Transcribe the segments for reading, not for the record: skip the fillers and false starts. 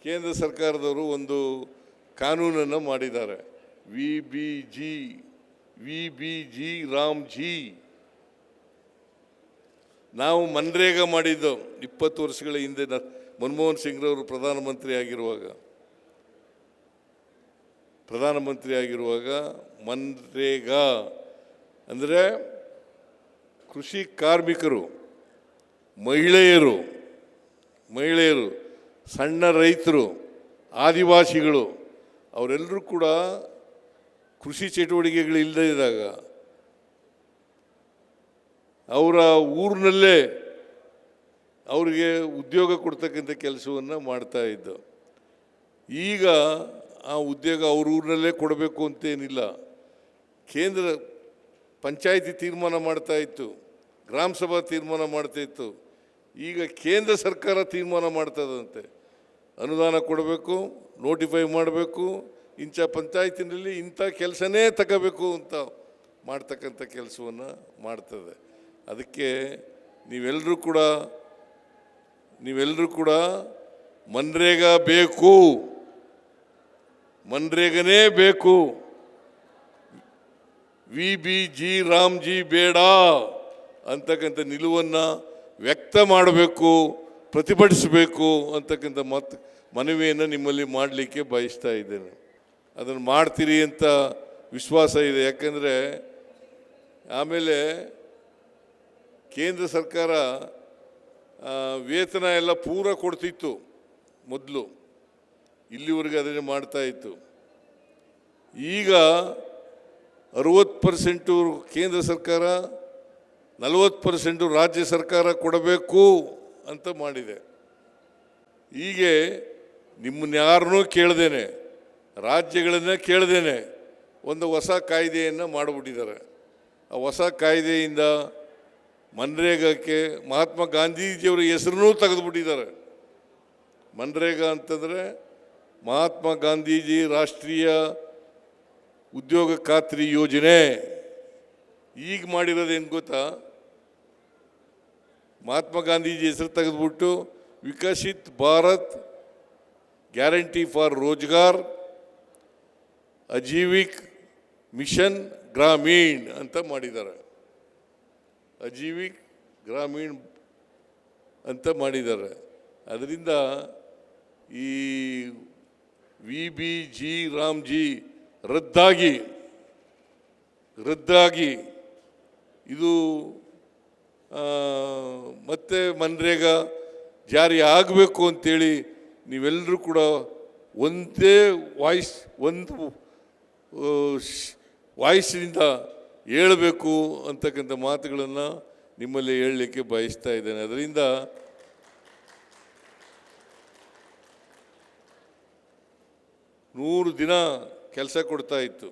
ಕೇಂದ್ರ ಸರ್ಕಾರದವರು ಒಂದು ಕಾನೂನನ್ನು ಮಾಡಿದ್ದಾರೆ. V B G Ramji. ನಾವು ಮನ್ರೇಗಾ ಮಾಡಿದ್ದು 20 ವರ್ಷಗಳ ಹಿಂದೆ ಮನಮೋಹನ್ ಸಿಂಗ್ರವರು ಪ್ರಧಾನಮಂತ್ರಿ ಆಗಿರುವಾಗ ಮನ್ರೇಗಾ ಅಂದರೆ ಕೃಷಿ ಕಾರ್ಮಿಕರು, ಮಹಿಳೆಯರು, ಸಣ್ಣ ರೈತರು, ಆದಿವಾಸಿಗಳು ಅವರೆಲ್ಲರೂ ಕೂಡ ಕೃಷಿ ಚಟುವಟಿಕೆಗಳು ಇಲ್ಲದೇ ಇದ್ದಾಗ ಅವರ ಊರಿನಲ್ಲೇ ಅವರಿಗೆ ಉದ್ಯೋಗ ಕೊಡ್ತಕ್ಕಂಥ ಕೆಲಸವನ್ನು ಮಾಡ್ತಾ ಇದ್ದು. ಈಗ ಆ ಉದ್ಯೋಗ ಅವ್ರ ಊರಿನಲ್ಲೇ ಕೊಡಬೇಕು ಅಂತೇನಿಲ್ಲ. ಕೇಂದ್ರ ಪಂಚಾಯಿತಿ ತೀರ್ಮಾನ ಮಾಡ್ತಾ ಇತ್ತು, ಗ್ರಾಮ ಸಭಾ ತೀರ್ಮಾನ ಮಾಡ್ತಾ ಇತ್ತು. ಈಗ ಕೇಂದ್ರ ಸರ್ಕಾರ ತೀರ್ಮಾನ ಮಾಡ್ತದಂತೆ. ಅನುದಾನ ಕೊಡಬೇಕು, ನೋಟಿಫೈ ಮಾಡಬೇಕು, ಇಂಥ ಪಂಚಾಯತಿನಲ್ಲಿ ಇಂಥ ಕೆಲಸನೇ ತಗೋಬೇಕು ಅಂತ ಮಾಡ್ತಕ್ಕಂಥ ಕೆಲಸವನ್ನು ಮಾಡ್ತದೆ. ಅದಕ್ಕೆ ನೀವೆಲ್ಲರೂ ಕೂಡ ಮನ್ರೇಗಾ ಬೇಕು, ಮನ್ರೇಗನೇ ಬೇಕು, ವಿ ಬಿ ಜಿ ರಾಮ್ಜಿ ಬೇಡ ಅಂತಕ್ಕಂಥ ನಿಲುವನ್ನು ವ್ಯಕ್ತ ಮಾಡಬೇಕು, ಪ್ರತಿಭಟಿಸಬೇಕು ಅಂತಕ್ಕಂಥ ಮನವಿಯನ್ನು ನಿಮ್ಮಲ್ಲಿ ಮಾಡಲಿಕ್ಕೆ ಬಯಸ್ತಾ ಇದ್ದೇನೆ. ಅದನ್ನು ಮಾಡ್ತೀರಿ ಅಂತ ವಿಶ್ವಾಸ ಇದೆ. ಯಾಕೆಂದರೆ ಆಮೇಲೆ ಕೇಂದ್ರ ಸರ್ಕಾರ ವೇತನ ಎಲ್ಲ ಪೂರ ಕೊಡ್ತಿತ್ತು ಮೊದಲು, ಇಲ್ಲಿವರೆಗೆ ಅದನ್ನೇ ಮಾಡ್ತಾ ಇತ್ತು. ಈಗ 60% ಕೇಂದ್ರ ಸರ್ಕಾರ, 40% ರಾಜ್ಯ ಸರ್ಕಾರ ಕೊಡಬೇಕು ಅಂತ ಮಾಡಿದೆ. ಹೀಗೆ ನಿಮ್ಮನ್ನ ಯಾರನ್ನೂ ಕೇಳ್ದೇನೆ, ರಾಜ್ಯಗಳನ್ನು ಕೇಳ್ದೇನೆ ಒಂದು ಹೊಸ ಕಾಯ್ದೆಯನ್ನು ಮಾಡಿಬಿಟ್ಟಿದ್ದಾರೆ. ಆ ಹೊಸ ಕಾಯ್ದೆಯಿಂದ ಮನ್ರೇಗಾಕ್ಕೆ ಮಹಾತ್ಮ ಗಾಂಧೀಜಿಯವರ ಹೆಸರನ್ನೂ ತೆಗೆದುಬಿಟ್ಟಿದ್ದಾರೆ. ಮನ್ರೇಗಾ ಅಂತಂದರೆ ಮಹಾತ್ಮ ಗಾಂಧೀಜಿ ರಾಷ್ಟ್ರೀಯ ಉದ್ಯೋಗ ಖಾತ್ರಿ ಯೋಜನೆ. ಈಗ ಮಾಡಿರೋದೇನು ಗೊತ್ತಾ? ಮಹಾತ್ಮ ಗಾಂಧೀಜಿ ಹೆಸರು ತೆಗೆದುಬಿಟ್ಟು Viksit Bharat guarantee for Rozgar Ajeevika mission Gramin ಅಂತ ಮಾಡಿದ್ದಾರೆ. ಅಜೀವಿಕ್ ಗ್ರಾಮೀಣ್ ಅಂತ ಮಾಡಿದ್ದಾರೆ. ಅದರಿಂದ ಈ ವಿ ಬಿ ಜಿ ರಾಮ್ಜಿ ರದ್ದಾಗಿ ಇದು ಮತ್ತೆ ಮನ್ರೇಗಾ ಜಾರಿ ಆಗಬೇಕು ಅಂತೇಳಿ ನೀವೆಲ್ಲರೂ ಕೂಡ ಒಂದೇ ಒಂದು ವಾಯ್ಸಿನಿಂದ ಹೇಳಬೇಕು ಅಂತಕ್ಕಂಥ ಮಾತುಗಳನ್ನು ನಿಮ್ಮಲ್ಲಿ ಹೇಳಲಿಕ್ಕೆ ಬಯಸ್ತಾ ಇದ್ದೇನೆ. ಅದರಿಂದ ನೂರು ದಿನ ಕೆಲಸ ಕೊಡ್ತಾ ಇತ್ತು.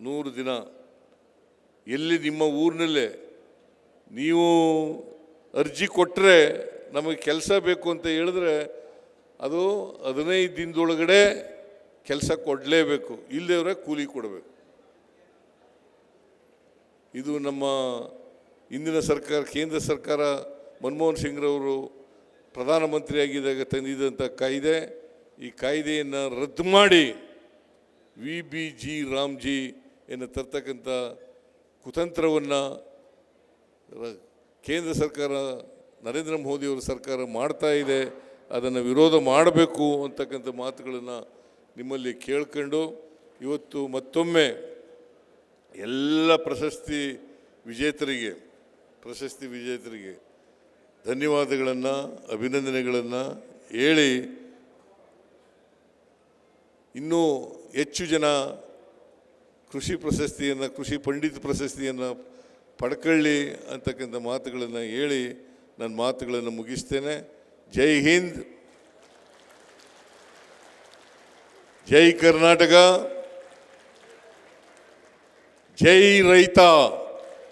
100 ದಿನ ಎಲ್ಲಿ ನಿಮ್ಮ ಊರಿನಲ್ಲೇ ನೀವು ಅರ್ಜಿ ಕೊಟ್ಟರೆ ನಮಗೆ ಕೆಲಸ ಬೇಕು ಅಂತ ಹೇಳಿದ್ರೆ ಅದು 15 ದಿನದೊಳಗಡೆ ಕೆಲಸ ಕೊಡಲೇಬೇಕು, ಇಲ್ಲದೇ ಕೂಲಿ ಕೊಡಬೇಕು. ಇದು ನಮ್ಮ ಇಂದಿನ ಸರ್ಕಾರ, ಕೇಂದ್ರ ಸರ್ಕಾರ ಮನಮೋಹನ್ ಸಿಂಗ್ರವರು ಪ್ರಧಾನಮಂತ್ರಿಯಾಗಿದ್ದಾಗ ತಂದಿದ್ದಂಥ ಕಾಯ್ದೆ. ಈ ಕಾಯ್ದೆಯನ್ನು ರದ್ದು ಮಾಡಿ ವಿ ಬಿ ಜಿ ರಾಮ್ಜಿ ಎನ್ನು ತರ್ತಕ್ಕಂಥ ಕುತಂತ್ರವನ್ನು ಕೇಂದ್ರ ಸರ್ಕಾರ, ನರೇಂದ್ರ ಮೋದಿಯವರ ಸರ್ಕಾರ ಮಾಡ್ತಾ ಇದೆ. ಅದನ್ನು ವಿರೋಧ ಮಾಡಬೇಕು ಅಂತಕ್ಕಂಥ ಮಾತುಗಳನ್ನು ನಿಮ್ಮಲ್ಲಿ ಕೇಳ್ಕೊಂಡು ಇವತ್ತು ಮತ್ತೊಮ್ಮೆ ಎಲ್ಲ ಪ್ರಶಸ್ತಿ ವಿಜೇತರಿಗೆ ಧನ್ಯವಾದಗಳನ್ನು, ಅಭಿನಂದನೆಗಳನ್ನು ಹೇಳಿ ಇನ್ನೂ ಹೆಚ್ಚು ಜನ ಕೃಷಿ ಪಂಡಿತ ಪ್ರಶಸ್ತಿಯನ್ನು ಪಡ್ಕೊಳ್ಳಿ ಅಂತಕ್ಕಂಥ ಮಾತುಗಳನ್ನು ಹೇಳಿ ನನ್ನ ಮಾತುಗಳನ್ನು ಮುಗಿಸ್ತೇನೆ. ಜೈ ಹಿಂದ್, ಜೈ ಕರ್ನಾಟಕ, ಜೈ ರೈತ.